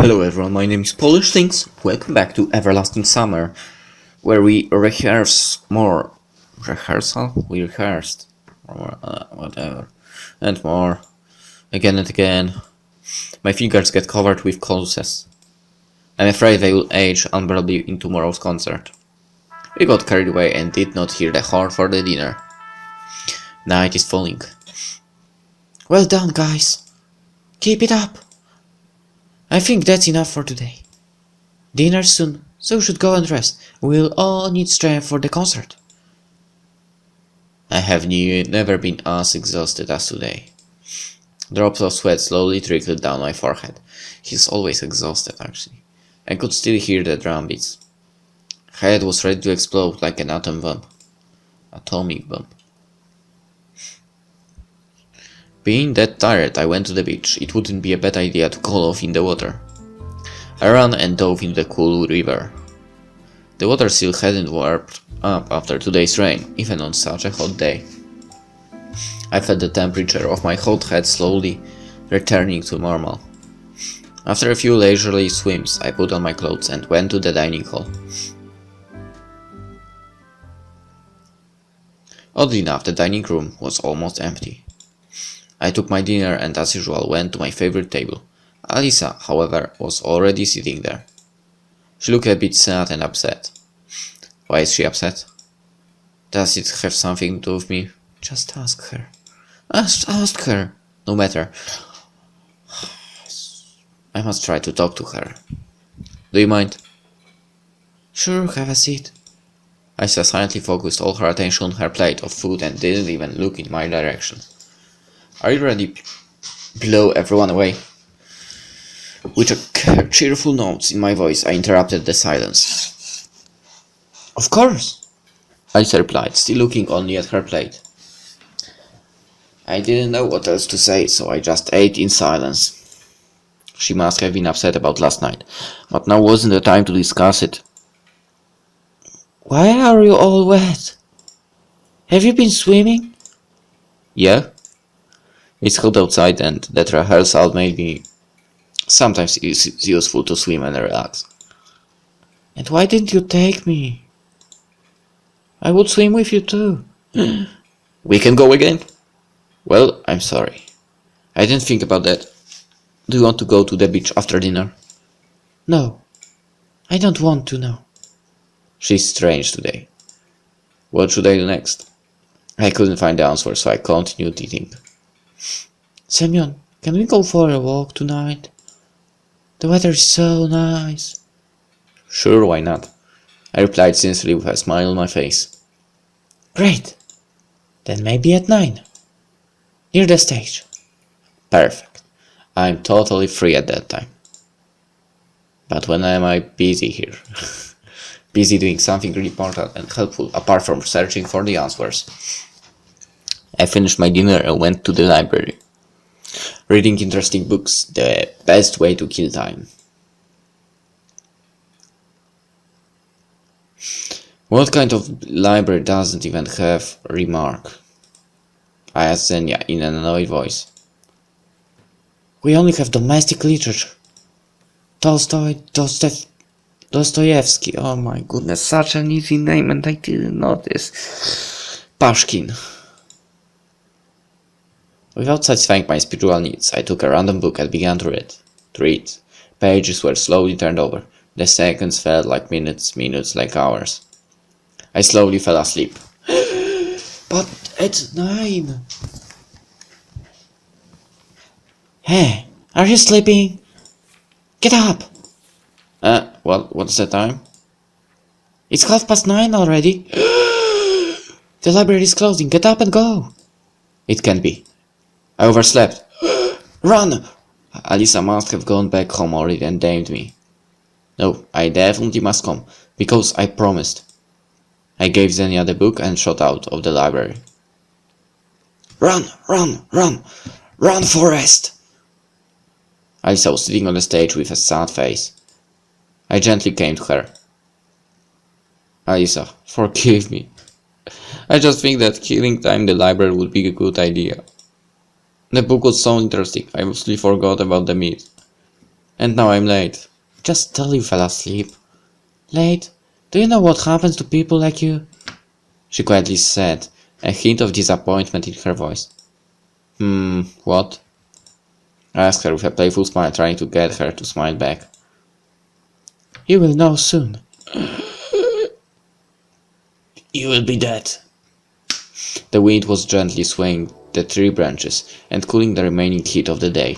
Hello everyone, my name is PolishLynx. Welcome back to Everlasting Summer, where we rehearse more. Rehearsal? We rehearsed. Or, whatever. And more. Again and again. My fingers get covered with calluses. I'm afraid they will age unbearably in tomorrow's concert. We got carried away and did not hear the horn for the dinner. Night is falling. Well done, guys. Keep it up. I think that's enough for today. Dinner soon, so we should go and rest. We'll all need strength for the concert. I have never been as exhausted as today. Drops of sweat slowly trickled down my forehead. He's always exhausted, actually. I could still hear the drum beats. Head was ready to explode like an atom bomb. Atomic bomb. Being that tired, I went to the beach. It wouldn't be a bad idea to cool off in the water. I ran and dove into the cool river. The water still hadn't warmed up after today's rain, even on such a hot day. I felt the temperature of my hot head slowly returning to normal. After a few leisurely swims, I put on my clothes and went to the dining hall. Oddly enough, the dining room was almost empty. I took my dinner and, as usual, went to my favorite table. Alisa, however, was already sitting there. She looked a bit sad and upset. Why is she upset? Does it have something to do with me? Just ask her. Ask her. No matter. I must try to talk to her. Do you mind? Sure, have a seat. Alisa silently focused all her attention on her plate of food and didn't even look in my direction. Are you ready? Blow everyone away. With a cheerful note in my voice, I interrupted the silence. Of course, Alisa replied, still looking only at her plate. I didn't know what else to say, so I just ate in silence. She must have been upset about last night, but now wasn't the time to discuss it. Why are you all wet? Have you been swimming? Yeah? It's hot outside and that rehearsal made me sometimes it's useful to swim and relax. And why didn't you take me? I would swim with you too. We can go again? Well, I'm sorry. I didn't think about that. Do you want to go to the beach after dinner? No, I don't want to now. She's strange today. What should I do next? I couldn't find the answer, so I continued eating. Semyon, can we go for a walk tonight? The weather is so nice. Sure, why not? I replied sincerely with a smile on my face. Great. Then maybe at 9. Near the stage. Perfect. I'm totally free at that time. But when am I busy here? Busy doing something really important and helpful apart from searching for the answers. I finished my dinner and went to the library. Reading interesting books, the best way to kill time. What kind of library doesn't even have a remark? I asked Zenia in an annoyed voice. We only have domestic literature. Tolstoy, Dostoevsky. Oh my goodness, such an easy name and I didn't notice. Pushkin. Without satisfying my spiritual needs, I took a random book and began to read. Pages were slowly turned over. The seconds felt like minutes, minutes like hours. I slowly fell asleep. But at 9. Hey, are you sleeping? Get up! What's the time? It's 9:30 already. The library is closing. Get up and go. It can't be. I overslept. Run! Alisa must have gone back home already and damned me. No, I definitely must come, because I promised. I gave Zenia the book and shot out of the library. Run, run, run! Run, Forrest! Alisa was sitting on the stage with a sad face. I gently came to her. Alisa, forgive me. I just think that killing time in the library would be a good idea. The book was so interesting, I mostly forgot about the meat. And now I'm late. Just till you fell asleep. Late? Do you know what happens to people like you? She quietly said, a hint of disappointment in her voice. What? I asked her with a playful smile, trying to get her to smile back. You will know soon. You will be dead. The wind was gently swaying the tree branches and cooling the remaining heat of the day.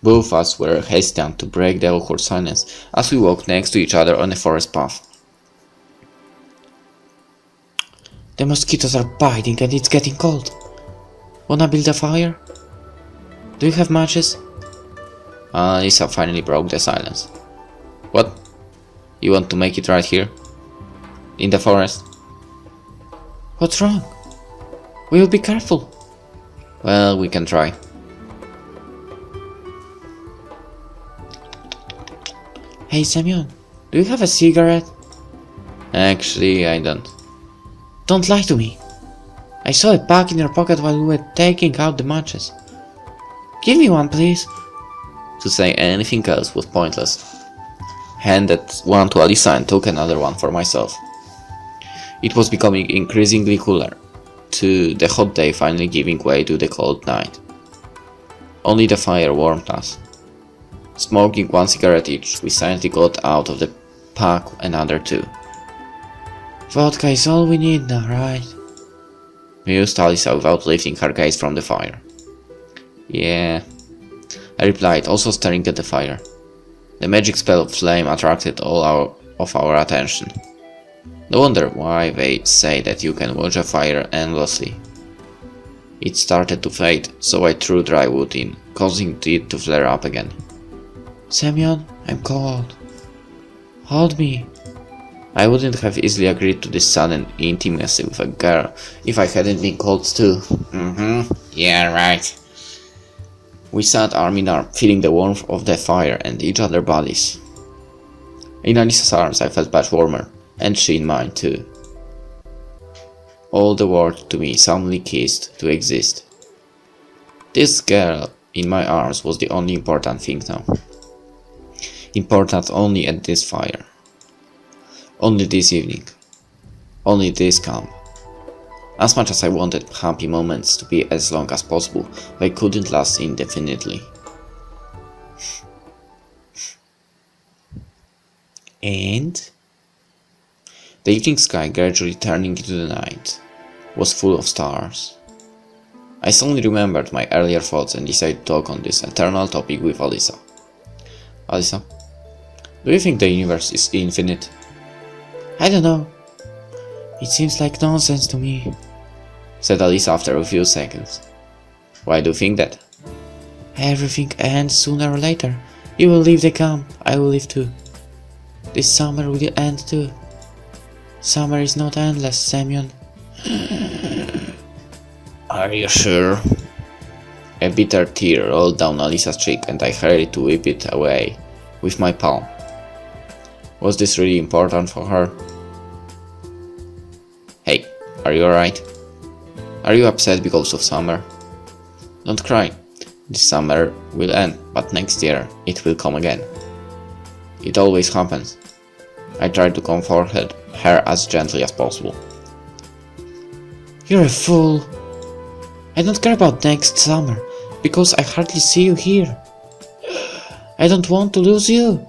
Both of us were hesitant to break the awkward silence as we walked next to each other on a forest path. The mosquitoes are biting and it's getting cold. Wanna build a fire? Do you have matches? Lisa finally broke the silence. What? You want to make it right here? In the forest? What's wrong? We will be careful. Well, we can try. Hey Semyon, do you have a cigarette? Actually, I don't. Don't lie to me. I saw a pack in your pocket while we were taking out the matches. Give me one, please. To say anything else was pointless. Handed one to Alisa and took another one for myself. It was becoming increasingly cooler, to the hot day finally giving way to the cold night. Only the fire warmed us. Smoking one cigarette each, we silently got out of the pack another two. Vodka is all we need now, right? Mused Alisa without lifting her gaze from the fire. Yeah, I replied, also staring at the fire. The magic spell of flame attracted all of our attention. No wonder why they say that you can watch a fire endlessly. It started to fade, so I threw dry wood in, causing it to flare up again. Semyon, I'm cold. Hold me. I wouldn't have easily agreed to this sudden intimacy with a girl if I hadn't been cold too. Yeah, right. We sat arm in arm, feeling the warmth of the fire and each other's bodies. In Alisa's arms I felt much warmer, and she in mine too. All the world to me suddenly ceased to exist. This girl in my arms was the only important thing now. Important only at this fire. Only this evening. Only this camp. As much as I wanted happy moments to be as long as possible, they couldn't last indefinitely. And? The evening sky, gradually turning into the night, was full of stars. I suddenly remembered my earlier thoughts and decided to talk on this eternal topic with Alisa. Alisa, do you think the universe is infinite? I don't know. It seems like nonsense to me, said Alisa after a few seconds. Why do you think that? Everything ends sooner or later. You will leave the camp, I will leave too. This summer will end too. Summer is not endless, Semyon. Are you sure? A bitter tear rolled down Alisa's cheek and I hurried to wipe it away with my palm. Was this really important for her? Hey, are you alright? Are you upset because of summer? Don't cry. This summer will end, but next year it will come again. It always happens. I tried to comfort her as gently as possible. You're a fool. I don't care about next summer, because I hardly see you here. I don't want to lose you.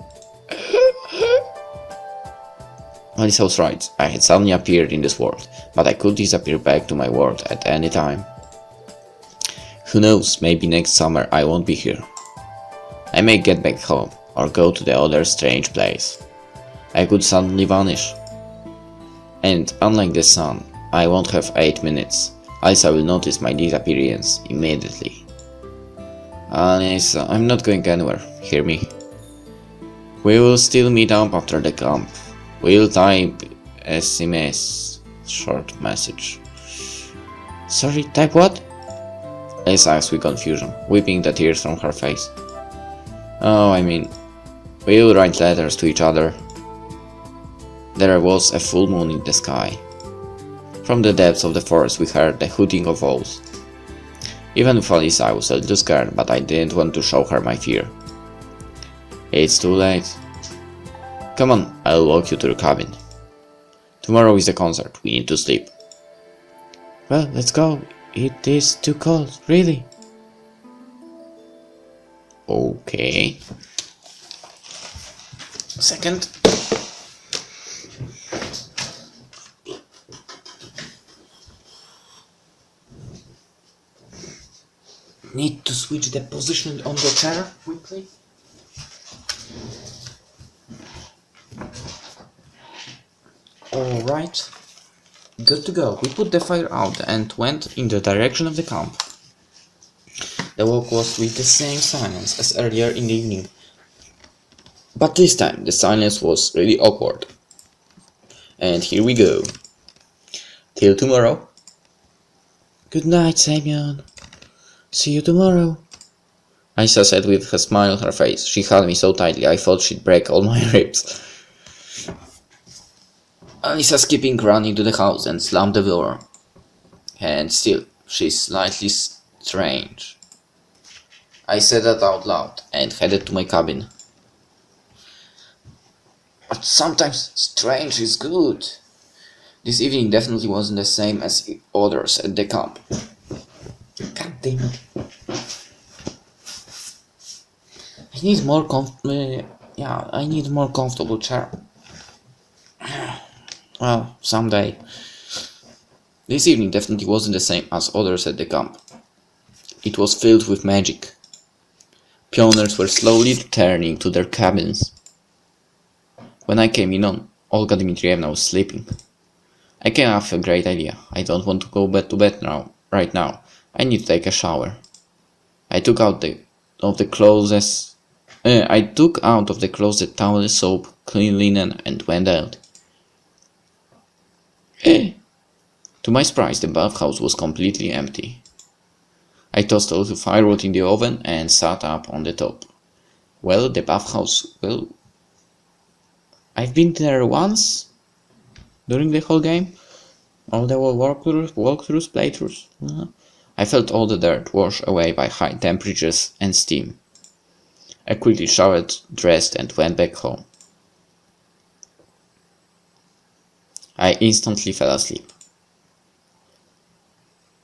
Alisa was right. I had suddenly appeared in this world, but I could disappear back to my world at any time. Who knows, maybe next summer I won't be here. I may get back home, or go to the other strange place. I could suddenly vanish. And unlike the sun, I won't have 8 minutes. Alisa will notice my disappearance immediately. Alisa, I'm not going anywhere, hear me? We will still meet up after the camp. We'll type SMS, short message. Sorry, type what? Alisa asked with confusion, wiping the tears from her face. Oh, I mean, we'll write letters to each other. There was a full moon in the sky. From the depths of the forest we heard the hooting of owls. Even with Alisa I was a little scared, but I didn't want to show her my fear. It's too late. Come on, I'll walk you to the cabin. Tomorrow is the concert, we need to sleep. Well, let's go. It is too cold, really. Okay. Second. Need to switch the position on the chair quickly. Alright. Good to go. We put the fire out and went in the direction of the camp. The walk was with the same silence as earlier in the evening. But this time the silence was really awkward. And here we go. Till tomorrow. Good night, Semyon. See you tomorrow. Isa said with a smile on her face. She held me so tightly I thought she'd break all my ribs. Alisa's keeping running to the house and slammed the door. And still, she's slightly strange. I said that out loud and headed to my cabin. But sometimes strange is good. This evening definitely wasn't the same as others at the camp. God damn it. I need more I need more comfortable chair. Well, someday. This evening definitely wasn't the same as others at the camp. It was filled with magic. Pioneers were slowly returning to their cabins. When I came in on, Olga Dmitrievna was sleeping. I came up with a great idea. I don't want to go to bed now, right now. I need to take a shower. I took out of the closet towel, soap, clean linen, and went out. To my surprise, the bathhouse was completely empty. I tossed a little firewood in the oven and sat up on the top. Well, the bathhouse, I've been there once during the whole game. All the walkthroughs, playthroughs. I felt all the dirt washed away by high temperatures and steam. I quickly showered, dressed, and went back home. I instantly fell asleep.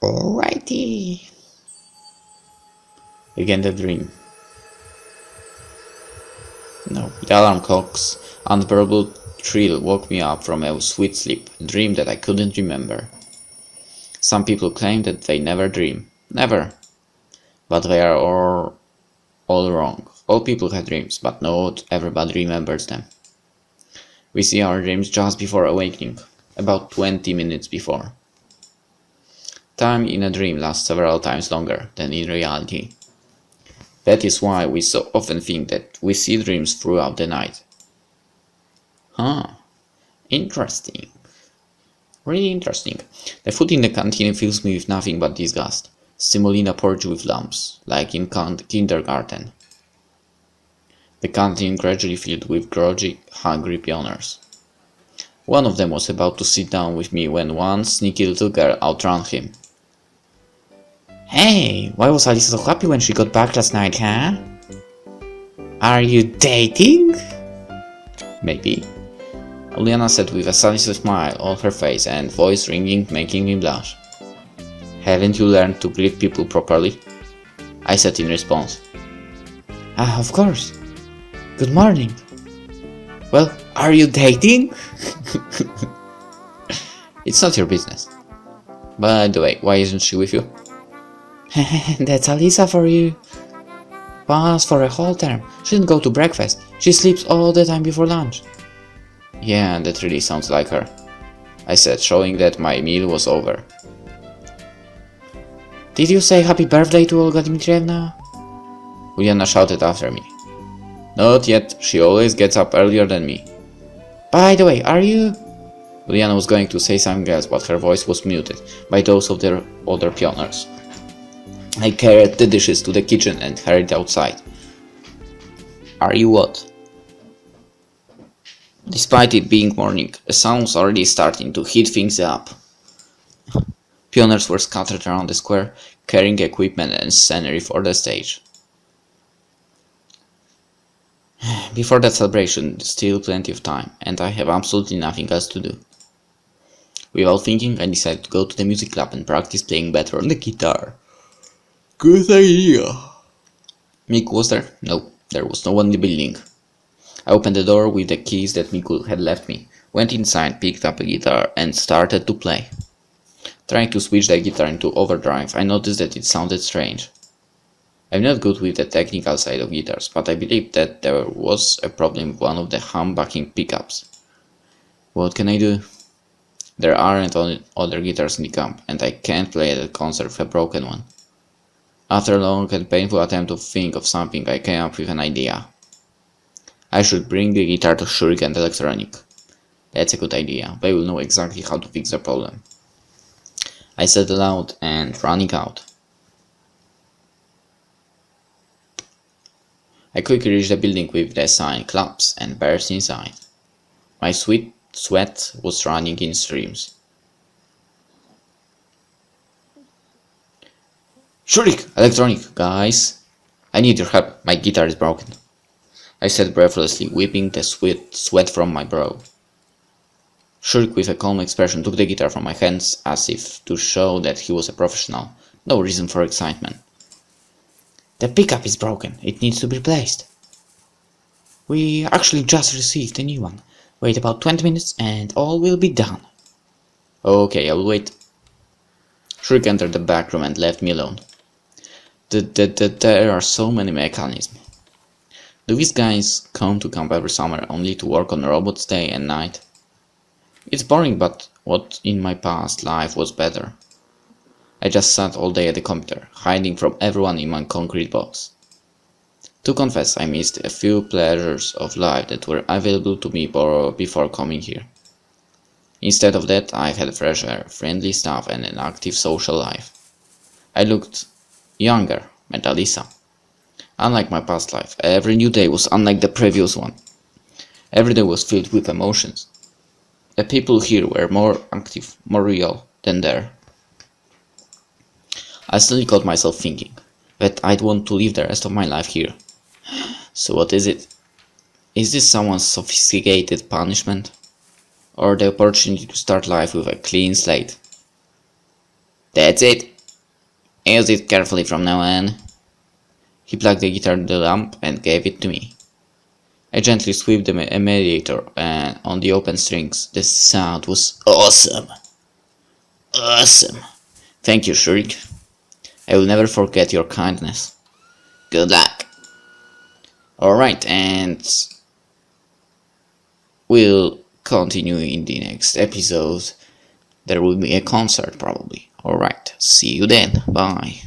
Alrighty. Again the dream. No, the alarm clock's unbearable thrill woke me up from a sweet sleep, a dream that I couldn't remember. Some people claim that they never dream. Never. But they are all wrong. All people have dreams, but not everybody remembers them. We see our dreams just before awakening, about 20 minutes before. Time in a dream lasts several times longer than in reality. That is why we so often think that we see dreams throughout the night. Interesting. Really interesting. The food in the canteen fills me with nothing but disgust. Semolina porridge with lumps, like in kindergarten. The canteen gradually filled with groggy, hungry pioneers. One of them was about to sit down with me when one sneaky little girl outran him. Hey, why was Alisa so happy when she got back last night, huh? Are you dating? Maybe. Uliana said with a satisfied smile on her face and voice ringing, making me blush. Haven't you learned to greet people properly? I said in response. Of course. Good morning. Well, are you dating? It's not your business. By the way, why isn't she with you? That's Alisa for you. Once for a whole term. She didn't go to breakfast. She sleeps all the time before lunch. Yeah, that really sounds like her, I said, showing that my meal was over. Did you say happy birthday to Olga Dmitrievna? Uliana shouted after me. Not yet, she always gets up earlier than me. By the way, are you... Uliana was going to say something else, but her voice was muted by those of their other pioneers. I carried the dishes to the kitchen and hurried outside. Are you what? Despite it being morning, the sun was already starting to heat things up. Pioneers were scattered around the square, carrying equipment and scenery for the stage. Before that celebration, still plenty of time, and I have absolutely nothing else to do. Without thinking, I decided to go to the music club and practice playing better on the guitar. Good idea. Miku was there? No, there was no one in the building. I opened the door with the keys that Miku had left me, went inside, picked up a guitar, and started to play. Trying to switch the guitar into overdrive, I noticed that it sounded strange. I'm not good with the technical side of guitars, but I believe that there was a problem with one of the humbucking pickups. What can I do? There aren't other guitars in the camp, and I can't play at a concert with a broken one. After a long and painful attempt to think of something, I came up with an idea. I should bring the guitar to Shurik and Electronic. That's a good idea. They will know exactly how to fix the problem. I said aloud and running out. I quickly reached the building with the sign "Clubs" and burst inside. My sweat was running in streams. Shurik! Electronic, guys! I need your help. My guitar is broken. I said breathlessly, wiping the sweat from my brow. Shurik, with a calm expression, took the guitar from my hands as if to show that he was a professional. No reason for excitement. The pickup is broken. It needs to be replaced. We actually just received a new one. Wait about 20 minutes and all will be done. Okay, I'll wait. Shurik entered the back room and left me alone. There are so many mechanisms. Do these guys come to camp every summer only to work on robots day and night? It's boring, but what in my past life was better? I just sat all day at the computer, hiding from everyone in my concrete box. To confess, I missed a few pleasures of life that were available to me before coming here. Instead of that, I had fresh air, friendly staff, and an active social life. I looked younger, met Alisa. Unlike my past life, every new day was unlike the previous one. Every day was filled with emotions. The people here were more active, more real than there. I suddenly caught myself thinking that I'd want to live the rest of my life here. So what is it? Is this someone's sophisticated punishment? Or the opportunity to start life with a clean slate? That's it. Use it carefully from now on. He plugged the guitar in the lamp and gave it to me. I gently swept the mediator on the open strings. The sound was awesome. Awesome. Thank you, Shurik. I will never forget your kindness. Good luck. Alright, and we'll continue in the next episode. There will be a concert probably. Alright, see you then. Bye.